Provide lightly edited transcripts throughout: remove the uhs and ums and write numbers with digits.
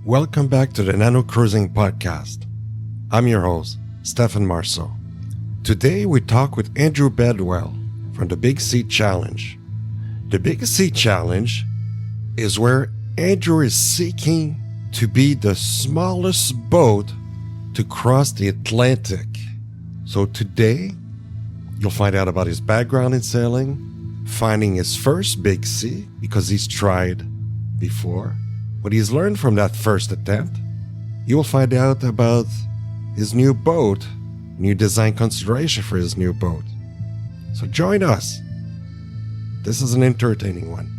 Welcome back to the Nano Cruising Podcast. I'm your host, Stefan Marceau. Today we talk with Andrew Bedwell from the Big Sea Challenge. The Big Sea Challenge is where Andrew is seeking to be the smallest boat to cross the Atlantic. So today, you'll find out about his background in sailing, finding his first big sea because he's tried before, what he's learned from that first attempt. You will find out about his new boat, new design consideration for his new boat. So join us. This is an entertaining one.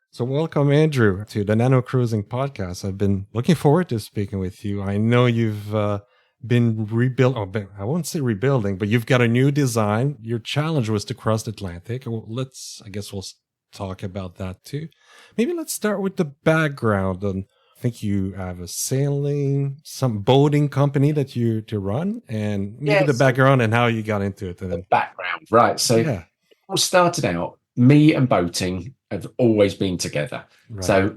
So welcome, Andrew, to the Nano Cruising Podcast. I've been looking forward to speaking with you. I know you've been I won't say rebuilding, but you've got a new design. Your challenge was to cross the Atlantic. We'll talk about that too. Maybe let's start with the background. I think you have some boating company that you run, and maybe the background and how you got into it. The background, right. So it all started out, me and boating have always been together. Right. So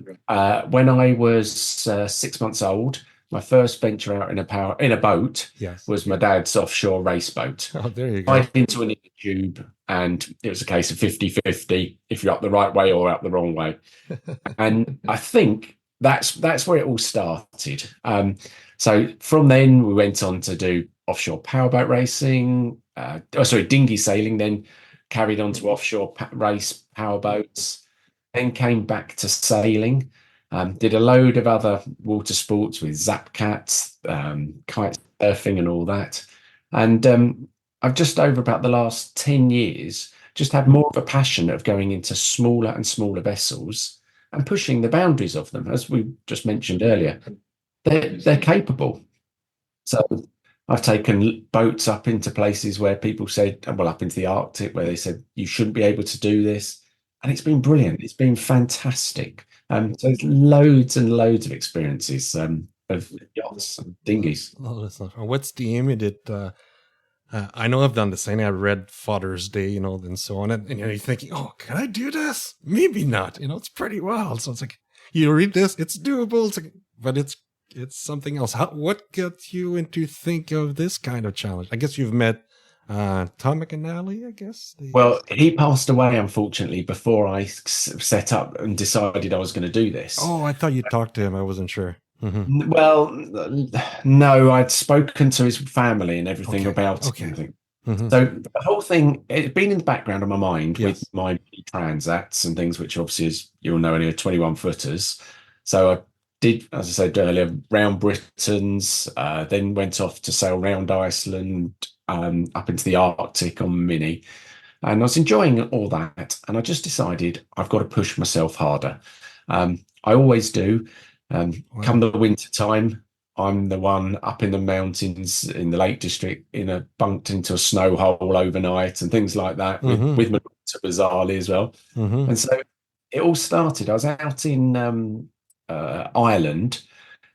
when I was 6 months old, my first venture out in a boat was my dad's offshore race boat. Oh, there you go. I went into an inner tube, and it was a case of 50-50 if you're up the right way or up the wrong way. And I think that's where it all started. So from then we went on to do offshore powerboat racing, dinghy sailing, then carried on to offshore race powerboats, then came back to sailing, did a load of other water sports with zap cats, kite surfing and all that. And I've just over about the last 10 years, just had more of a passion of going into smaller and smaller vessels and pushing the boundaries of them. As we just mentioned earlier, they're capable. So I've taken boats up into places where people said, well, up into the Arctic, where they said, you shouldn't be able to do this. And it's been brilliant. It's been fantastic. So there's loads and loads of experiences of yachts and dinghies. What's the immediate... I know I've done the same. I read Father's Day, and so on. And you're thinking, oh, can I do this? Maybe not. It's pretty wild. So it's like, you read this, it's doable, but it's something else. What got you into think of this kind of challenge? I guess you've met Tom McAnally, I guess. Well, he passed away, unfortunately, before I set up and decided I was going to do this. Oh, I thought you talked to him. I wasn't sure. Mm-hmm. Well, no, I'd spoken to his family and everything about it. Mm-hmm. So the whole thing, it's been in the background of my mind with my transats and things, which obviously, as you'll know, only are 21 footers. So I did, as I said earlier, round Britons, then went off to sail round Iceland, up into the Arctic on Mini. And I was enjoying all that. And I just decided I've got to push myself harder. I always do. Come the winter time, I'm the one up in the mountains in the Lake District bunked into a snow hole overnight and things like that with my daughter bizarrely as well. And so it all started. I was out in Ireland,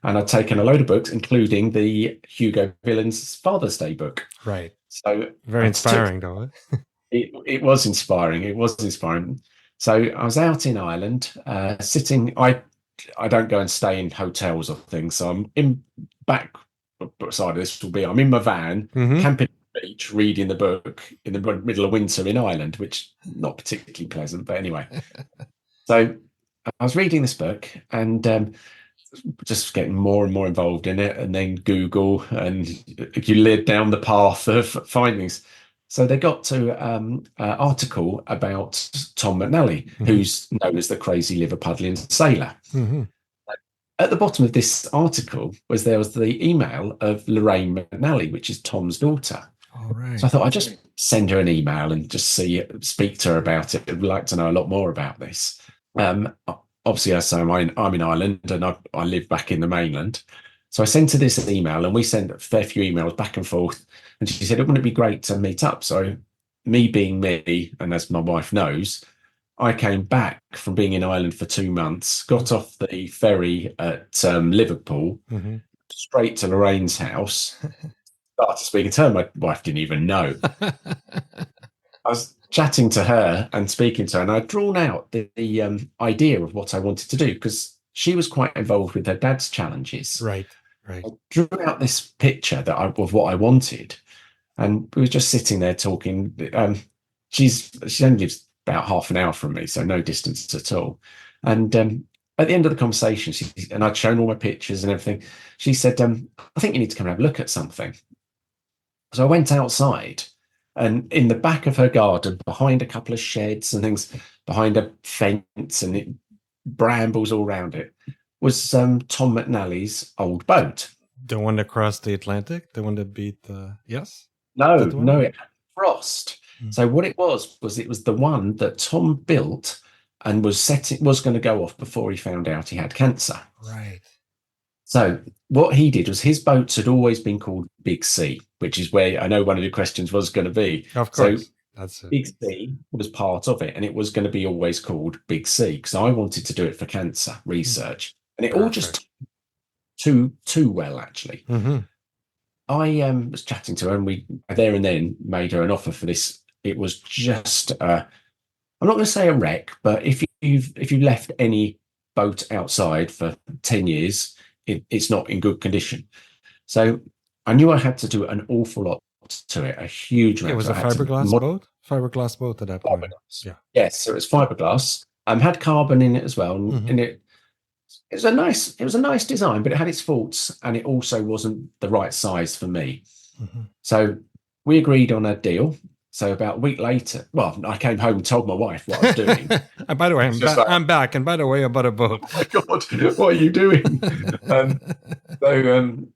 and I'd taken a load of books, including the Hugo Villain's Father's Day book. Right. So very inspiring, though. It was inspiring. It was inspiring. So I was out in Ireland, sitting. I don't go and stay in hotels or things. So I'm in back side of this I'm in my van, camping on the beach, reading the book in the middle of winter in Ireland, which not particularly pleasant, but anyway. So I was reading this book and just getting more and more involved in it, and then Google, and you led down the path of findings. So they got to an article about Tom McNally, who's known as the crazy Liverpudlian sailor. At the bottom of this article was the email of Lorraine McNally, which is Tom's daughter. All right. So I thought I'd just send her an email and just speak to her about it. I'd like to know a lot more about this. Obviously, as I say, I'm in Ireland and I live back in the mainland. So I sent her this email, and we sent a fair few emails back and forth. And she said, wouldn't it be great to meet up? So me being me, and as my wife knows, I came back from being in Ireland for 2 months, got off the ferry at Liverpool, straight to Lorraine's house, started speaking to her. My wife didn't even know. I was chatting to her and speaking to her, and I'd drawn out the idea of what I wanted to do because she was quite involved with her dad's challenges. Right. I drew out this picture of what I wanted, and we were just sitting there talking. She only lives about half an hour from me, so no distance at all. And at the end of the conversation, and I'd shown all my pictures and everything, she said, I think you need to come and have a look at something. So I went outside, and in the back of her garden, behind a couple of sheds and things, behind a fence and brambles all around it, was Tom McNally's old boat. The one that crossed the Atlantic? The one that beat the... Yes? No, it had frost. So what it was the one that Tom built and was going to go off before he found out he had cancer. Right. So what he did was his boats had always been called Big C, which is where I know one of your questions was going to be. Of course. So that's it. Big C was part of it, and it was going to be always called Big C because I wanted to do it for cancer research. And it all just too well, actually. I was chatting to her, and we there and then made her an offer for this. It was just, I'm not going to say a wreck, but if you left any boat outside for 10 years, it's not in good condition. So I knew I had to do an awful lot to it, a huge amount. It was a fiberglass boat? Fiberglass boat at that point. Fiberglass. Yeah. Yes, so it was fiberglass. Had carbon in it as well, and it was a nice design, but it had its faults, and it also wasn't the right size for me. So we agreed on a deal. So about a week later, I came home and told my wife what I was doing. And by the way, I'm back. And by the way, I bought a boat. Oh my God, what are you doing?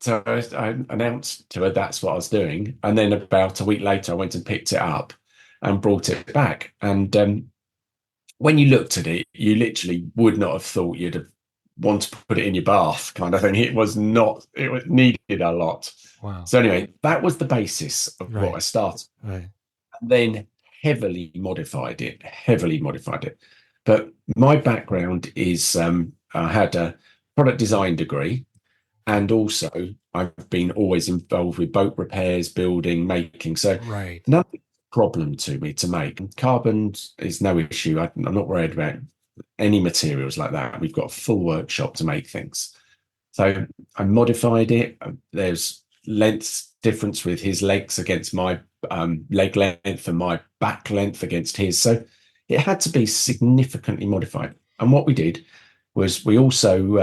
So I announced to her that's what I was doing. And then about a week later, I went and picked it up and brought it back. And when you looked at it, you literally would not have thought you'd have want to put it in your bath kind of thing. It needed a lot. Wow. So anyway, that was the basis of what I started. Right. And then heavily modified it. But my background is I had a product design degree, and also I've been always involved with boat repairs, building, making. So nothing problem to me to make. Carbon is no issue. I'm not worried about any materials like that. We've got a full workshop to make things. So I modified it. There's length difference with his legs against my leg length and my back length against his. So it had to be significantly modified. And what we did was we also,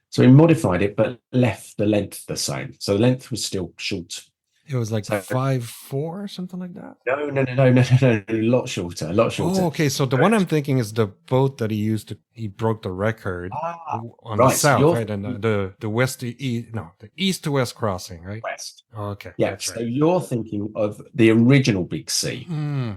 so we modified it, but left the length the same. So the length was still short. It was like 5'4", something like that? No, a lot shorter. Oh, okay. So the one I'm thinking is the boat that he broke the record on the south, right? And the east to west crossing, right? West. Oh, okay. Yeah. So you're thinking of the original Big C.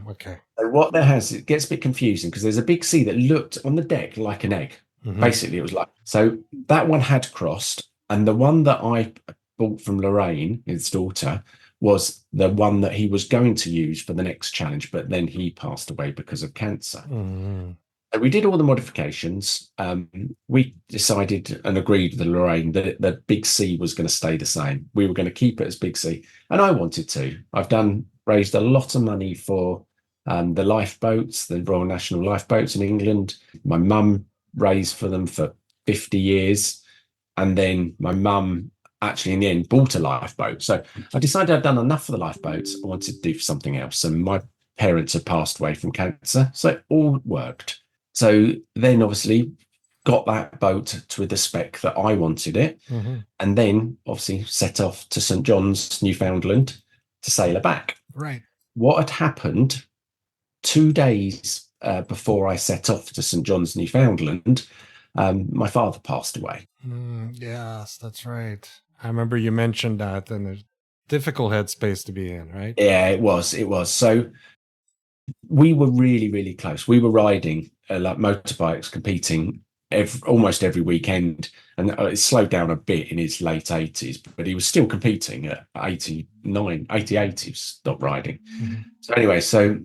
Okay. So what it gets a bit confusing because there's a Big C that looked on the deck like an egg. Basically, it was like, so that one had crossed, and the one that I bought from Lorraine, his daughter, was the one that he was going to use for the next challenge, but then he passed away because of cancer. So we did all the modifications. We decided and agreed with Lorraine that the Big C was going to stay the same. We were going to keep it as Big C, and I wanted to. I've raised a lot of money for the lifeboats, the Royal National Lifeboats in England. My mum raised for them for 50 years, and then my mum actually in the end bought a lifeboat. So I decided I'd done enough for the lifeboats. I wanted to do something else, and my parents had passed away from cancer, so it all worked. So then obviously got that boat to the spec that I wanted it, and then obviously set off to St. John's, Newfoundland, to sail her back. Right. What had happened 2 days before I set off to St. John's, Newfoundland, my father passed away. Yes, that's right. I remember you mentioned that, and a difficult headspace to be in, right? Yeah, it was. So we were really, really close. We were riding like motorbikes, competing almost every weekend, and it slowed down a bit in his late 80s, but he was still competing at 89, 88. He stopped riding. Mm-hmm. So anyway, so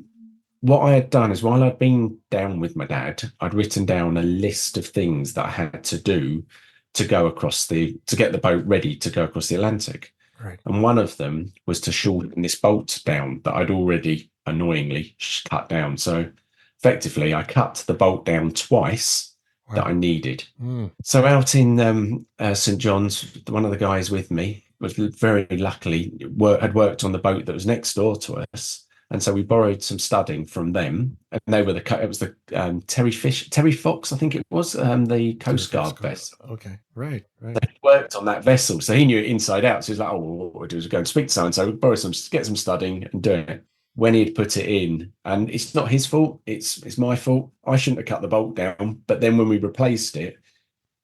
what I had done is while I'd been down with my dad, I'd written down a list of things that I had to do to go across to get the boat ready to go across the Atlantic. Right. And one of them was to shorten this bolt down that I'd already annoyingly cut down. So effectively, I cut the bolt down twice that I needed. So out in St. John's, one of the guys with me was very luckily had worked on the boat that was next door to us. And so we borrowed some studding from them, and they were it was the Terry Fox, I think it was, the Coast Guard vessel. Okay, right. They worked on that vessel, so he knew it inside out. So he was like, "Oh, well, what we'll do is go and speak to so-and-so, borrow get some studding, and do it." When he'd put it in, and it's not his fault, it's my fault. I shouldn't have cut the bolt down. But then when we replaced it,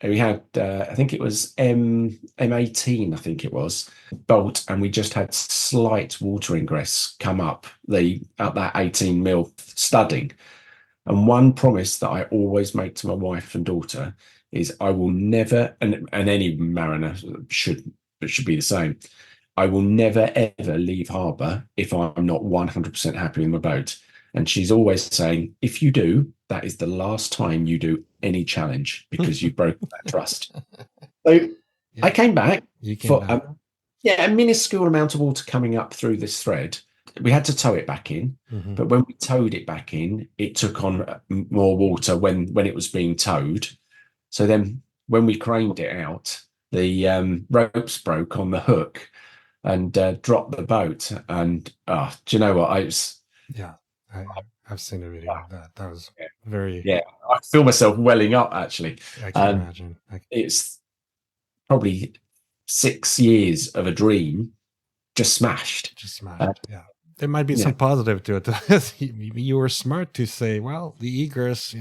we had I think it was M18, I think it was, bolt, and we just had slight water ingress come up that 18 mil studding. And one promise that I always make to my wife and daughter is I will never, and any mariner should be the same, I will never ever leave harbour if I'm not 100% happy with my boat. And she's always saying, if you do, that is the last time you do any challenge because you've broken that trust. So yeah. I came back for a minuscule amount of water coming up through this thread. We had to tow it back in, but when we towed it back in, it took on more water when it was being towed. So then when we craned it out, the ropes broke on the hook and dropped the boat. And do you know what? I've seen a video of that. That was very... Yeah, I feel myself welling up, actually. I can imagine. It's probably 6 years of a dream just smashed. Yeah. There might be some positive to it. You were smart to say, well, the egress,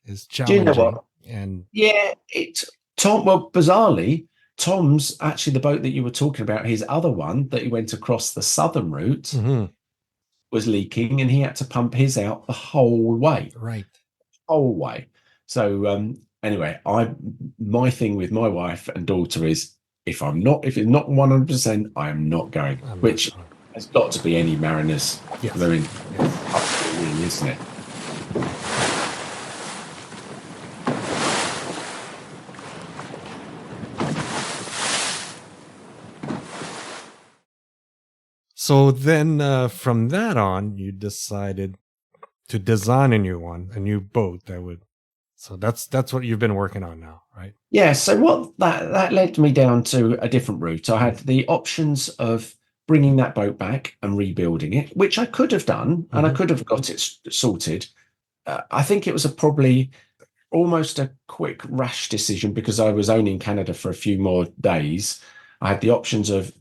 is challenging. Do you know what? And bizarrely, Tom's actually the boat that you were talking about, his other one that he went across the southern route was leaking, and he had to pump his out the whole way. Right. Whole way. So anyway, my thing with my wife and daughter is if it's not 100%, I am not going. Which has got to be any mariner's. Yes. I mean, absolutely, isn't it? So then from that on, you decided to design a new boat that would. So that's what you've been working on now, right? Yeah. So what that led me down to a different route. I had the options of bringing that boat back and rebuilding it, which I could have done, and I could have got it sorted. I think it was probably almost a quick, rash decision because I was only in Canada for a few more days. I had the options of,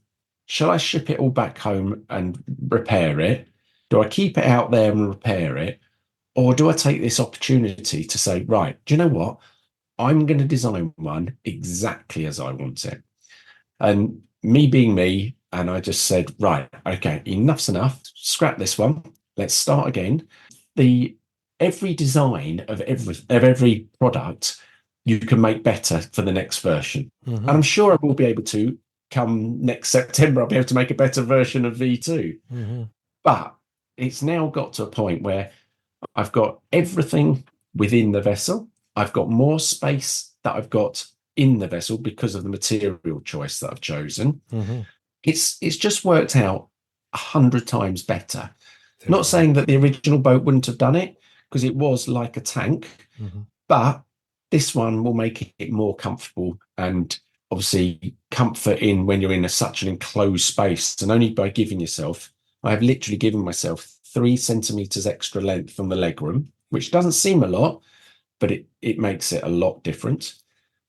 shall I ship it all back home and repair it? Do I keep it out there and repair it? Or do I take this opportunity to say, right, do you know what? I'm going to design one exactly as I want it. And me being me, and I just said, right, okay, enough's enough. Scrap this one. Let's start again. Every design of every product you can make better for the next version. And I'm sure I will be able to. Come next September, I'll be able to make a better version of V2. But it's now got to a point where I've got everything within the vessel. I've got more space that I've got in the vessel because of the material choice that I've chosen. It's just worked out 100 times better. Not saying that the original boat wouldn't have done it, because it was like a tank, but this one will make it more comfortable and obviously comfort in when you're in such an enclosed space. And only by I have literally given myself 3 centimeters extra length from the legroom, which doesn't seem a lot, but it makes it a lot different.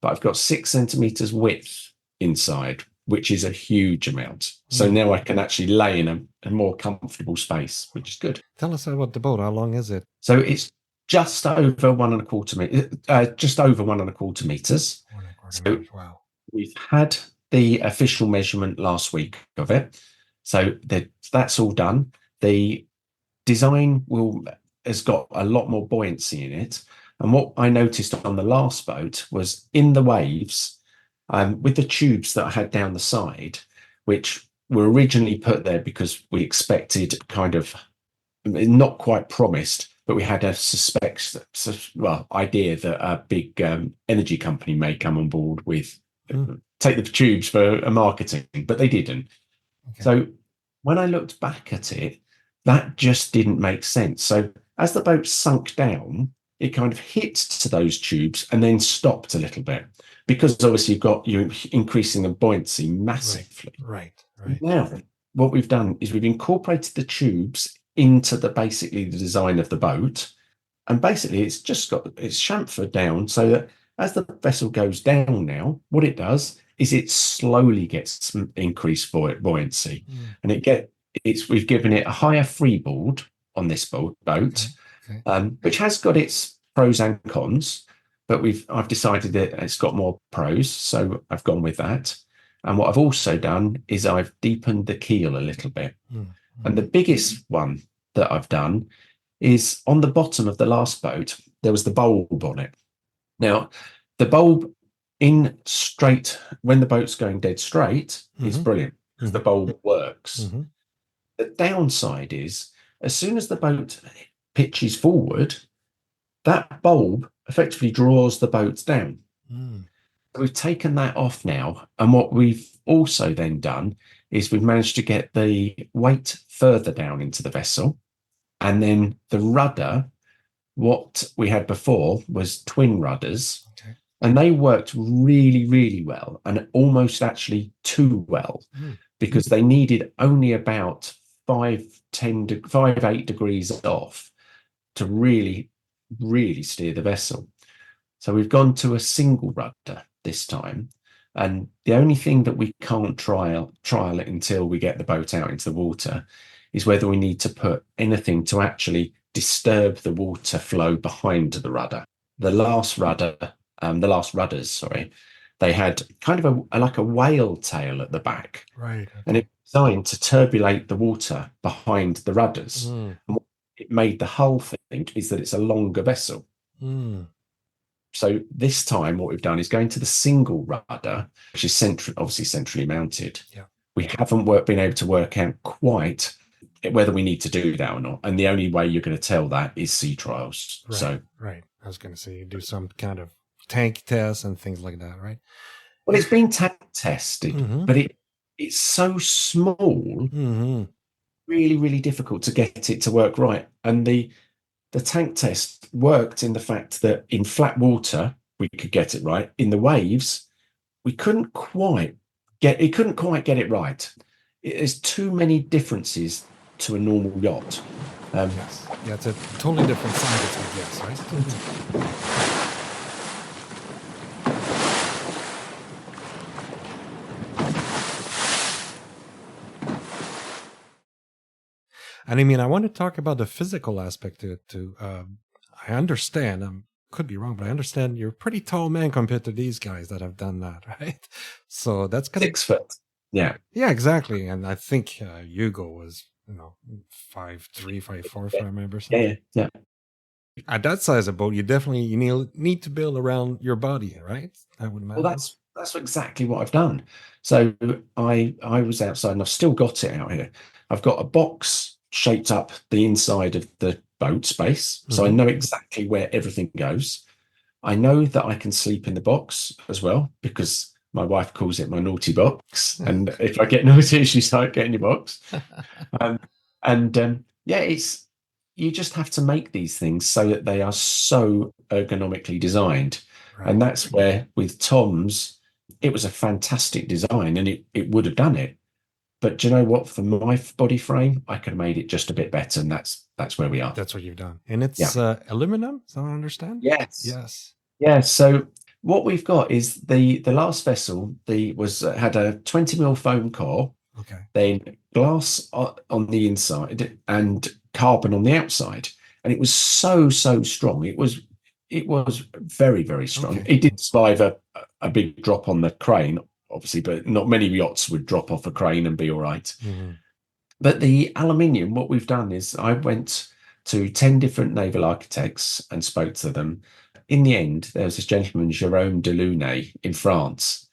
But I've got 6 centimeters width inside, which is a huge amount. So now I can actually lay in a more comfortable space, which is good. Tell us about the boat. How long is it? So it's just over 1.25 meters. Just over 1.25 meters. 1.25 meters. Wow. We've had the official measurement last week of it. So that's all done. The design has got a lot more buoyancy in it. And what I noticed on the last boat was in the waves, with the tubes that I had down the side, which were originally put there because we expected kind of, not quite promised, but we had a idea that a big energy company may come on board with take the tubes for a marketing, but they didn't. Okay. So when I looked back at it, that just didn't make sense. So as the boat sunk down, it kind of hit to those tubes and then stopped a little bit, because obviously you're increasing the buoyancy massively. Right. Now, what we've done is we've incorporated the tubes into basically the design of the boat, and basically it's chamfered down so that as the vessel goes down now, what it does is it slowly gets some increased buoyancy, and we've given it a higher freeboard on this boat, which has got its pros and cons, but I've decided that it's got more pros, so I've gone with that. And what I've also done is I've deepened the keel a little bit. And the biggest one that I've done is on the bottom of the last boat, there was the bulb on it. Now, the bulb when the boat's going dead straight, is brilliant because the bulb works. The downside is, as soon as the boat pitches forward, that bulb effectively draws the boat down. We've taken that off now, and what we've also then done is we've managed to get the weight further down into the vessel, and then the rudder, what we had before was twin rudders, and they worked really, really well, and almost actually too well, because they needed only about 5-8 degrees off to really, really steer the vessel. So we've gone to a single rudder this time, and the only thing that we can't trial it until we get the boat out into the water is whether we need to put anything to actually disturb the water flow behind the rudder. The last rudders, they had kind of like a whale tail at the back, right? Okay. And it's designed to turbulate the water behind the rudders. And what it made the whole thing is that it's a longer vessel. So this time what we've done is going to the single rudder, which is obviously centrally mounted. We haven't been able to work out quite whether we need to do that or not, and the only way you're going to tell that is sea trials. Right. I was going to say, you do some kind of tank tests and things like that, right? Well, it's been tank tested, but it's so small, really, really difficult to get it to work right. And the tank test worked in the fact that in flat water we could get it right. In the waves, we couldn't quite get it right. There's too many differences to a normal yacht. Yes. Yeah, it's a totally different science, I guess, right? And I mean, I want to talk about the physical aspect to it too. I understand, could be wrong, but I understand you're a pretty tall man compared to these guys that have done that, right? So that's kind 6 foot. Yeah. Yeah, exactly. And I think Hugo was, 5'3", 5'4", if I remember. Yeah. At that size of boat, you need to build around your body, right? I would imagine. Well, that's exactly what I've done. So I was outside, and I've still got it out here. I've got a box shaped up the inside of the boat space, so I know exactly where everything goes. I know that I can sleep in the box as well, because my wife calls it my naughty box, and if I get naughty, she's like, "Get in your box." It's, you just have to make these things so that they are so ergonomically designed, and that's where with Tom's, it was a fantastic design, and it would have done it. But do you know what? For my body frame, I could have made it just a bit better, and that's where we are. That's what you've done, and it's aluminum. So I understand. Yes. Yeah. So what we've got is the last vessel. Had a 20mm foam core. Okay. Then glass on the inside and carbon on the outside, and it was so strong. It was very, very strong. Okay. It did survive a big drop on the crane, obviously, but not many yachts would drop off a crane and be all right. But the aluminium, what we've done is I went to 10 different naval architects and spoke to them, in the end, there was this gentleman, Jérôme Delaunay, in France,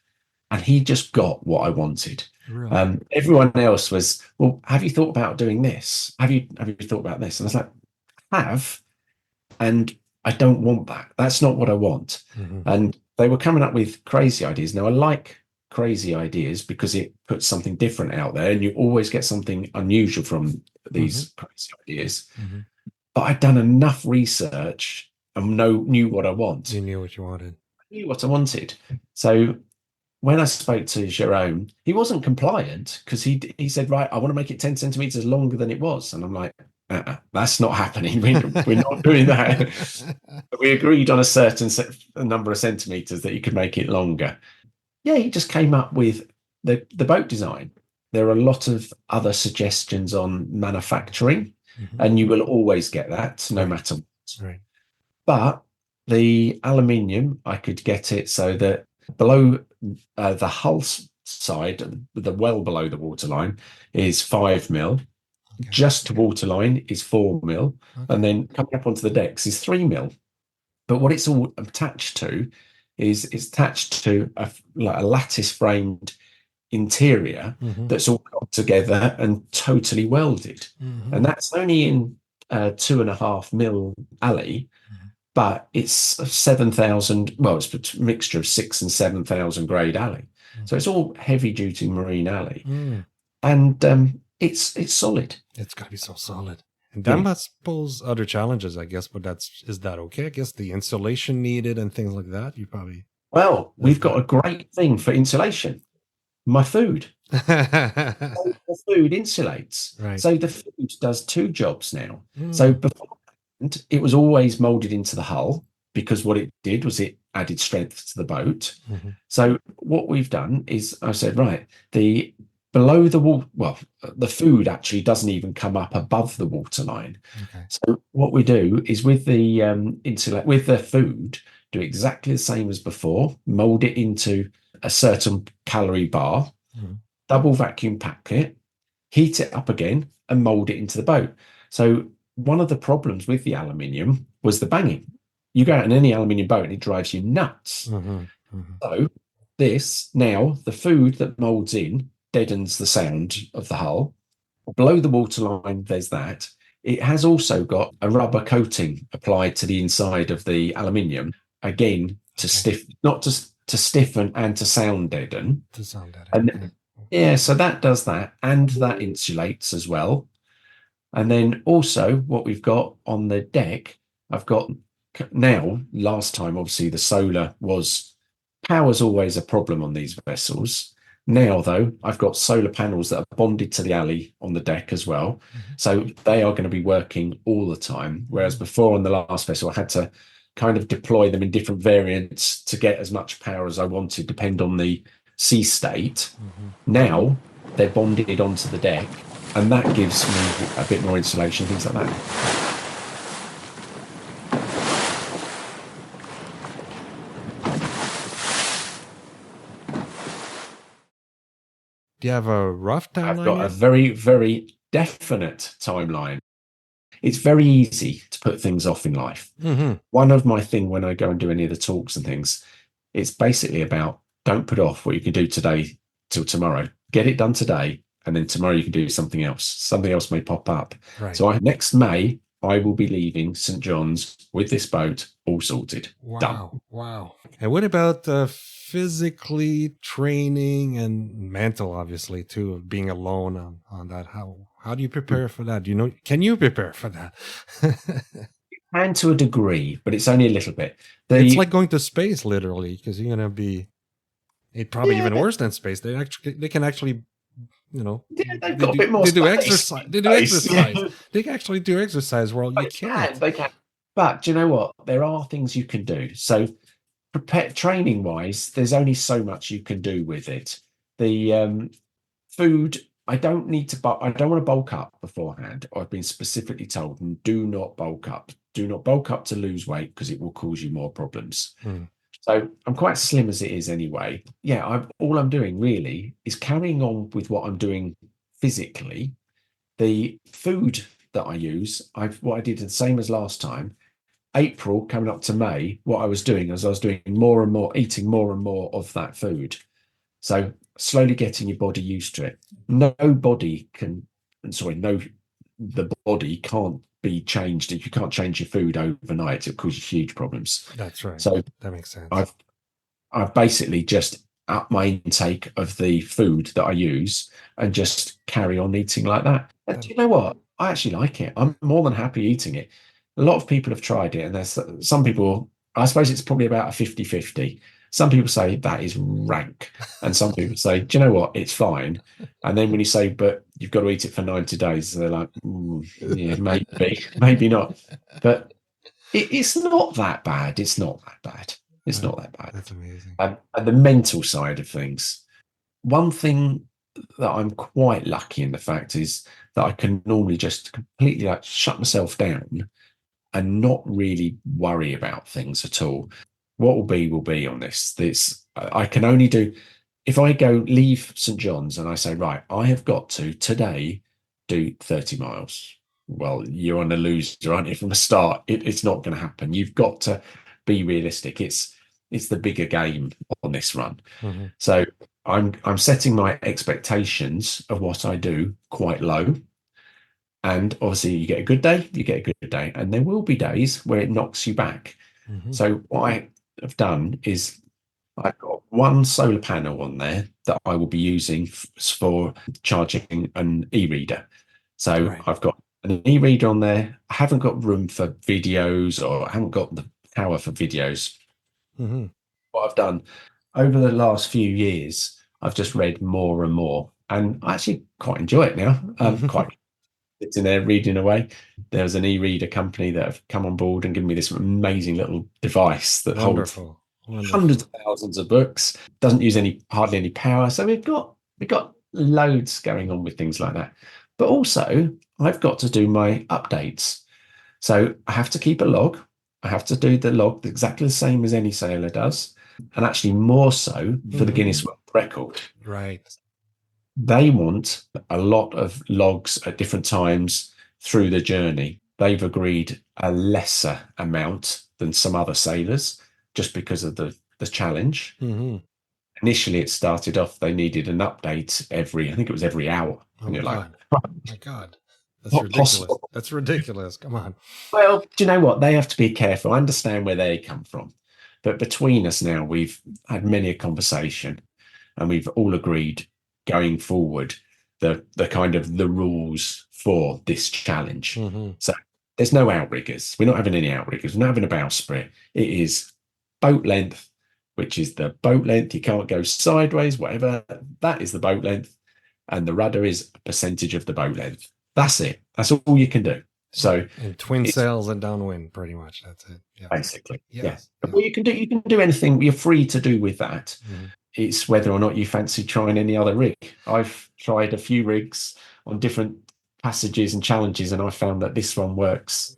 and he just got what I wanted. Really? Everyone else was, well, have you thought about doing this? Have you thought about this? And I was like, have, and I don't want that. That's not what I want. Mm-hmm. And they were coming up with crazy ideas. Now, I like crazy ideas because it puts something different out there, and you always get something unusual from these crazy ideas. Mm-hmm. But I'd done enough research and knew what I want. You knew what you wanted. I knew what I wanted. So when I spoke to Jerome, he wasn't compliant because he said, right, I want to make it 10 centimeters longer than it was. And I'm like, that's not happening. We're not doing that. We agreed on a certain number of centimeters that you could make it longer. Yeah, he just came up with the boat design. There are a lot of other suggestions on manufacturing, and you will always get that no matter what. Right. But the aluminium, I could get it so that below the hull side, the well below the waterline, is 5 mil. Okay. Just to waterline is 4 mil. Okay. And then coming up onto the decks is 3 mil. But what it's all attached to is it's attached to a lattice framed interior that's all got together and totally welded. And that's only in 2.5 mil alley, but it's 7,000. Well, it's a mixture of 6,000 and 7,000 grade alley. So it's all heavy duty marine alley, and it's solid. It's got to be so solid. And that must pose other challenges, I guess. But is that okay? I guess the insulation needed and things like that. You probably. Well, we've got a great thing for insulation. My food. The food insulates. Right. So the food does 2 jobs now. So before it was always molded into the hull, because what it did was it added strength to the boat. So what we've done is I said, right, below the wall, well, the food actually doesn't even come up above the waterline. Okay. So what we do is with the with the food, do exactly the same as before, mold it into a certain calorie bar, double vacuum pack it, heat it up again, and mold it into the boat. So one of the problems with the aluminium was the banging. You go out in any aluminium boat and it drives you nuts. So now the food that molds in deadens the sound of the hull. Below the waterline, there's that. It has also got a rubber coating applied to the inside of the aluminium, again, to stiffen and to sound deaden. And so that does that, and that insulates as well. And then also what we've got on the deck, I've got now, last time, obviously power's always a problem on these vessels. Now, though, I've got solar panels that are bonded to the alley on the deck as well. So they are going to be working all the time. Whereas before on the last vessel, I had to kind of deploy them in different variants to get as much power as I wanted, depend on the sea state. Now they're bonded onto the deck, and that gives me a bit more insulation, things like that. Do you have a rough timeline? I've got a very, very definite timeline. It's very easy to put things off in life. One of my thing when I go and do any of the talks and things, it's basically about don't put off what you can do today till tomorrow. Get it done today, and then tomorrow you can do something else. Something else may pop up. Right. So next May, I will be leaving St. John's with this boat all sorted. Wow. Done. Wow. And what about physically training and mental, obviously, too, of being alone on that? How do you prepare for that? Can you prepare for that? And to a degree, but it's only a little bit. It's like going to space, literally, because you're going to be probably even worse than space. They can actually, they've got a bit more they space. do exercise. They do exercise. They can actually do exercise. Well, you can't. They can. But do you know what? There are things you can do. So training wise, there's only so much you can do with it. The food, I don't want to bulk up beforehand. I've been specifically told, do not bulk up. Do not bulk up to lose weight because it will cause you more problems. So I'm quite slim as it is anyway. Yeah, all I'm doing really is carrying on with what I'm doing physically. The food that I use, what I did the same as last time. April coming up to May, what I was doing is I was doing more and more, eating more and more of that food. So slowly getting your body used to it. No, the body can't be changed. If you can't change your food overnight, it'll cause you huge problems. That's right. So that makes sense. I've basically just up my intake of the food that I use and just carry on eating like that. And do you know what? I actually like it. I'm more than happy eating it. A lot of people have tried it, and there's some people, I suppose it's probably about a 50-50. Some people say that is rank, and some people say, do you know what? It's fine. And then when you say, but you've got to eat it for 90 days, they're like, yeah, maybe, maybe not. But it's not that bad. It's not that bad. It's not that bad. That's amazing. And the mental side of things, one thing that I'm quite lucky in the fact is that I can normally just completely like shut myself down and not really worry about things at all. What will be on this. I can only do, if I leave St. John's and I say, right, I have got to today do 30 miles. Well, you're on a loser, aren't you? From the start, it's not going to happen. You've got to be realistic. It's the bigger game on this run. Mm-hmm. So I'm setting my expectations of what I do quite low. And obviously you get a good day, and there will be days where it knocks you back. Mm-hmm. So what I have done is I've got one solar panel on there that I will be using for charging an e-reader. So Right. I've got an e-reader on there. I haven't got room for videos, or I haven't got the power for videos. Mm-hmm. What I've done over the last few years, I've just read more and more, and I actually quite enjoy it now. Quite sitting there reading away. There's an e-reader company that have come on board and given me this amazing little device that holds hundreds of thousands of books. Doesn't use hardly any power. So we've got loads going on with things like that. But also, I've got to do my updates. So I have to keep a log. I have to do the log exactly the same as any sailor does, and actually more so for the Guinness World Record. Right. They want a lot of logs at different times through the journey. They've agreed a lesser amount than some other sailors just because of the challenge. Mm-hmm. Initially, it started off, they needed an update every hour. Oh, and you're God. like, My God. That's ridiculous. Possible. That's ridiculous. Come on. Well, do you know what? They have to be careful. I understand where they come from. But between us now, we've had many a conversation, and we've all agreed going forward the kind of the rules for this challenge. Mm-hmm. So there's no outriggers. We're not having any outriggers. We're not having a bowsprit. It is boat length, which is the boat length. You can't go sideways, whatever. That is the boat length. And the rudder is a percentage of the boat length. That's it. That's all you can do. So and twin sails and downwind, pretty much. That's it. Yeah. Basically. Yes. Yeah. Well, you can do anything. You're free to do with that. Mm-hmm. It's whether or not you fancy trying any other rig. I've tried a few rigs on different passages and challenges, and I found that this one works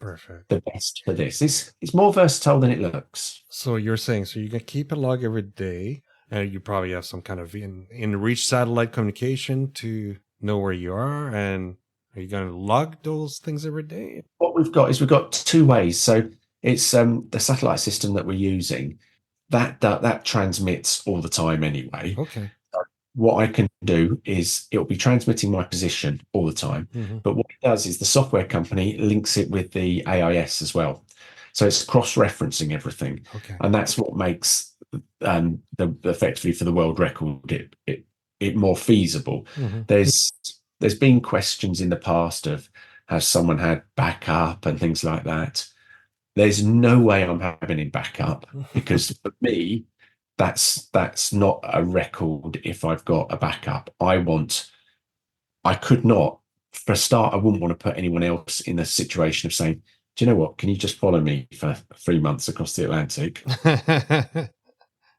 the best for this. It's more versatile than it looks. So you're saying, so you can keep a log every day, and you probably have some kind of in reach satellite communication to know where you are, and are you going to log those things every day? What we've got two ways. So it's the satellite system that we're using that transmits all the time anyway. Okay. What I can do is it'll be transmitting my position all the time. Mm-hmm. But what it does is the software company links it with the AIS as well. So it's cross-referencing everything. Okay. And that's what makes the effectively for the world record it more feasible. Mm-hmm. There's been questions in the past of has someone had backup and things like that. There's no way I'm having him back up, because for me, that's not a record if I've got a backup. I could not, for a start, I wouldn't want to put anyone else in a situation of saying, do you know what, can you just follow me for 3 months across the Atlantic?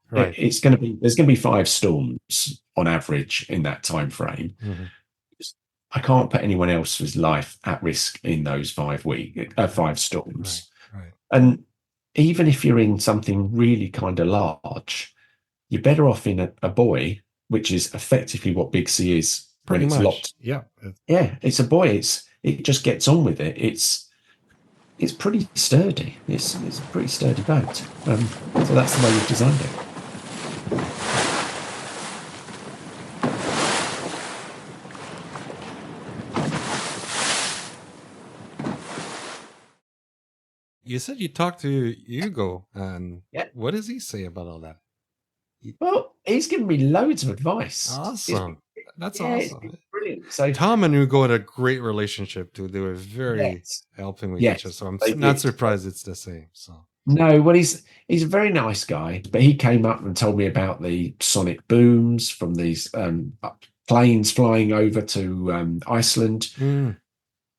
Right. There's going to be 5 storms on average in that time frame. Mm-hmm. I can't put anyone else's life at risk in those 5 storms. Right. And even if you're in something really kind of large, you're better off in a buoy, which is effectively what Big Sea is when it's locked. Yeah. Yeah, it's a buoy. It just gets on with it. it's pretty sturdy. It's a pretty sturdy boat. So that's the way we've designed it. You said you talked to Hugo, and Yeah. what does he say about all that? Well, he's given me loads of advice. Awesome. That's It's awesome. been brilliant. So Tom and Hugo had a great relationship too. They were very yes, helping with yes, each other. So I'm they not did. surprised it's the same. So No, well, he's a very nice guy, but he came up and told me about the sonic booms from these planes flying over to Iceland, and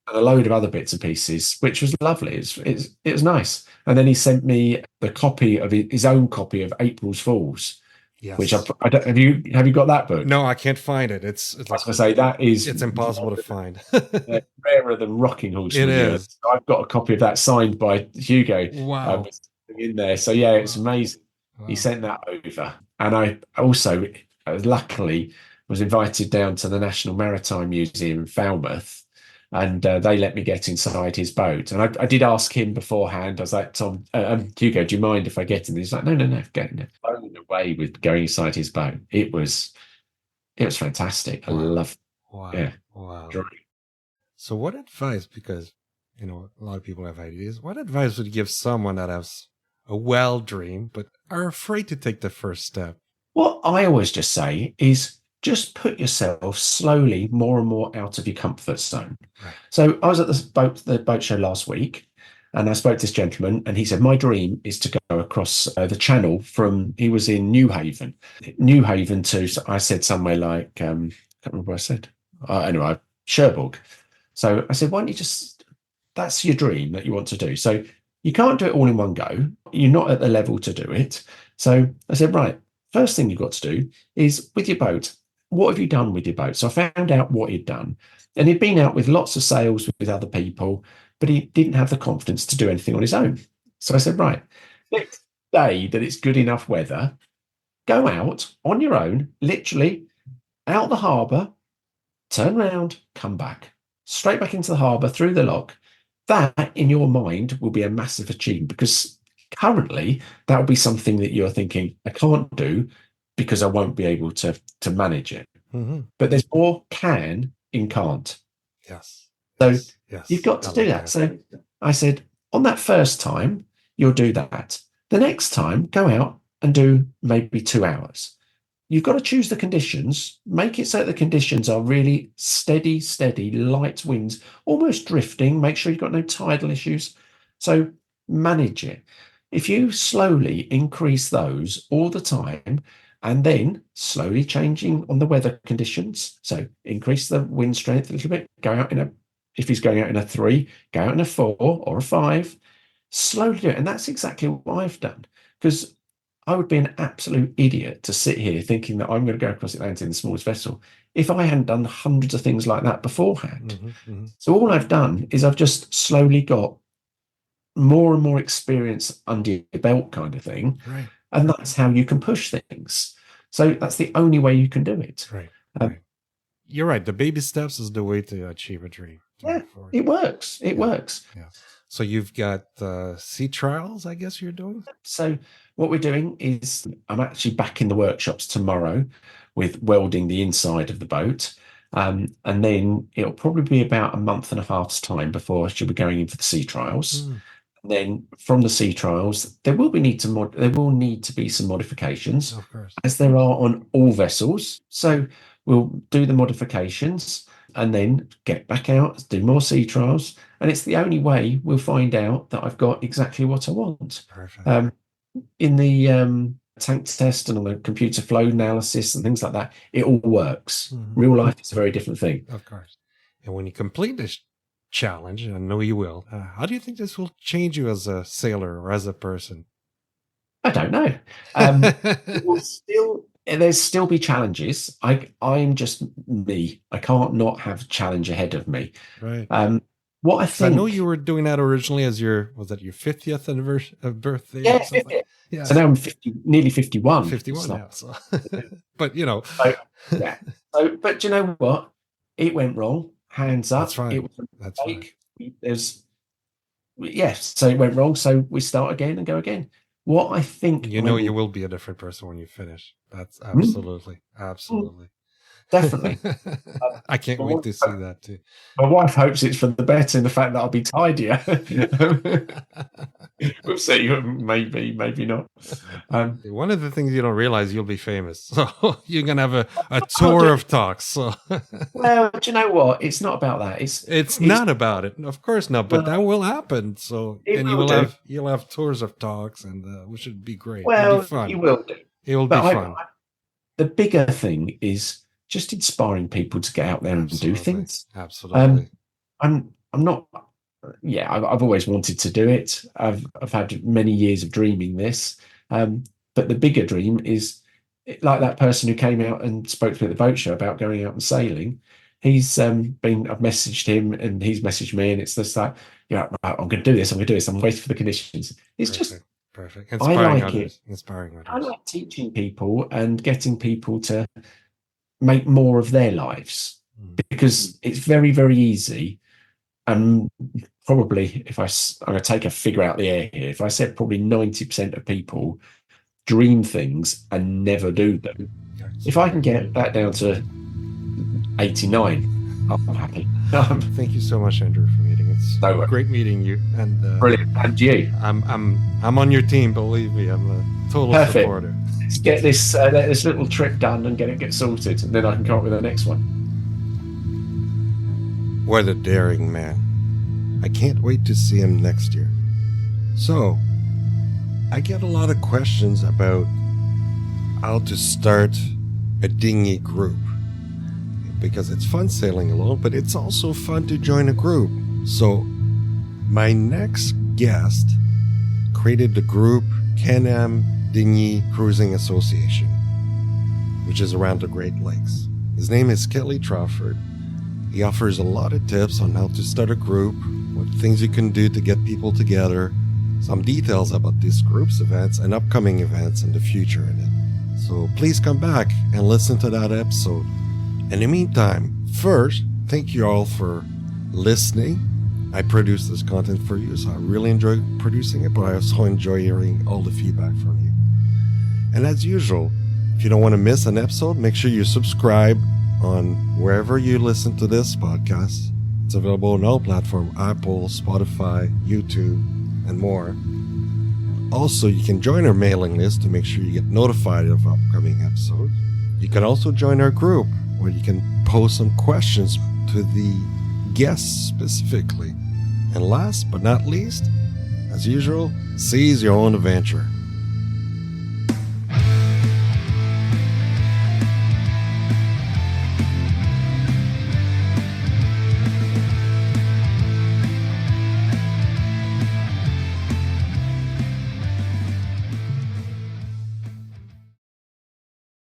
a load of other bits and pieces, which was lovely. It was nice. And then he sent me the copy of his own copy of April's Fools, yes. which I don't, have you got that book? No, I can't find it. It's I was going to say that is it's impossible to find. rarer than Rocking Horse. It is. So I've got a copy of that signed by Hugo. Wow. In there. So yeah, it's Wow. amazing. Wow. He sent that over, and I also luckily was invited down to the National Maritime Museum in Falmouth, and they let me get inside his boat. And I did ask him beforehand. I was like, Tom, Hugo, do you mind if I get in? He's like, no, get in. Blown away with going inside his boat. It was fantastic. Wow. I love. Wow. Yeah. Wow. So what advice? Because a lot of people have ideas. What advice would you give someone that has a wild dream but are afraid to take the first step? What I always just say is just put yourself slowly more and more out of your comfort zone. Right. So I was at the boat show last week, and I spoke to this gentleman, and he said, my dream is to go across the channel he was in Newhaven to, I said somewhere like, I can't remember what I said. Anyway, Cherbourg. So I said, why don't you that's your dream that you want to do. So you can't do it all in one go. You're not at the level to do it. So I said, right, first thing you've got to do is with your boat, what have you done with your boat? So I found out what he'd done. And he'd been out with lots of sails with other people, but he didn't have the confidence to do anything on his own. So I said, right, next day that it's good enough weather, go out on your own, literally out the harbour, turn around, come back, straight back into the harbour, through the lock. That in your mind will be a massive achievement, because currently that will be something that you're thinking, I can't do because I won't be able to manage it. Mm-hmm. But there's more can in can't. Yes. So yes. You've got to do that. So I said, on that first time, you'll do that. The next time, go out and do maybe 2 hours. You've got to choose the conditions, make it so that the conditions are really steady, light winds, almost drifting. Make sure you've got no tidal issues. So manage it. If you slowly increase those all the time, and then slowly changing on the weather conditions, so increase the wind strength a little bit, go out if he's going out in a 3, go out in a 4 or a 5, slowly do it. And that's exactly what I've done, because I would be an absolute idiot to sit here thinking that I'm going to go across the Atlantic in the smallest vessel if I hadn't done hundreds of things like that beforehand. Mm-hmm, mm-hmm. So all I've done is I've just slowly got more and more experience under your belt, kind of thing. Right. And that's how you can push things. So that's the only way you can do it. Right. Right. You're right. The baby steps is the way to achieve a dream. Yeah, it works. It works. Yeah. So you've got sea trials, I guess you're doing? So what we're doing is I'm actually back in the workshops tomorrow with welding the inside of the boat. And then it'll probably be about a month and a half's time before she'll be going in for the sea trials. Mm. And then from the sea trials, there will need to be some modifications, of course, as there are on all vessels. So we'll do the modifications and then get back out, do more sea trials. And it's the only way we'll find out that I've got exactly what I want. Perfect. In the tank test and on the computer flow analysis and things like that, it all works. Mm-hmm. Real life is a very different thing. Of course. And when you complete this challenge, I know you will, how do you think this will change you as a sailor or as a person? I don't know. There's still be challenges. I'm just me. I can't not have a challenge ahead of me. Right. What I think, I know you were doing that originally as your 50th anniversary of birthday? Yeah, 50th. Yeah. So now I'm nearly 51. 51 now. So. But yeah. So, but do you know what? It went wrong. Hands up. That's right. It was a mistake. Right. yes, so it went wrong. So we start again and go again. What I think, You know, you will be a different person when you finish. That's Hmm? absolutely. Definitely. I can't wait to see that too. My wife hopes it's for the better in the fact that I'll be tidier. We'll see. Maybe not. One of the things you don't realize, you'll be famous. So you're going to have a tour of talks. So Well, do you know what? It's not about that. it's not about it. Of course not, but that will happen. So, It and will you'll have tours of talks, and which would be great. It'll Well, be fun. you will do. It will be fun. The bigger thing is just inspiring people to get out there and do things. Absolutely. I'm not. Yeah, I've always wanted to do it. I've had many years of dreaming this, but the bigger dream is like that person who came out and spoke to me at the boat show about going out and sailing. He's I've messaged him and he's messaged me, and it's just like, yeah, right, I'm going to do this. I'm going to do this. I'm waiting for the conditions. It's just perfect. Inspiring I like others. it. Inspiring others. I like teaching people and getting people to make more of their lives, because it's very, very easy. And probably, I'm going to take a figure out the air here, if I said probably 90% of people dream things and never do them, if I can get that down to 89, I'm happy. Thank you so much, Andrew, for meeting. It's great meeting you. And brilliant. And you. I'm on your team. Believe me, I'm a total supporter. Let's get this little trip done and get sorted, and then I can come up with the next one. What a daring man. I can't wait to see him next year. So, I get a lot of questions about how to start a dinghy group. Because it's fun sailing alone, but it's also fun to join a group. So, my next guest created the group Can-Am Dinghy Cruising Association, which is around the Great Lakes. His name is Kelly Trafford. He offers a lot of tips on how to start a group, what things you can do to get people together, some details about this group's events and upcoming events in the future in it. So please come back and listen to that episode. In the meantime, first, thank you all for listening. I produce this content for you, so I really enjoy producing it, but I also enjoy hearing all the feedback from you. And as usual, if you don't want to miss an episode, make sure you subscribe on wherever you listen to this podcast. It's available on all platforms: Apple, Spotify, YouTube, and more. Also, you can join our mailing list to make sure you get notified of upcoming episodes. You can also join our group, where you can pose some questions to the guests specifically. And last but not least, as usual, seize your own adventure.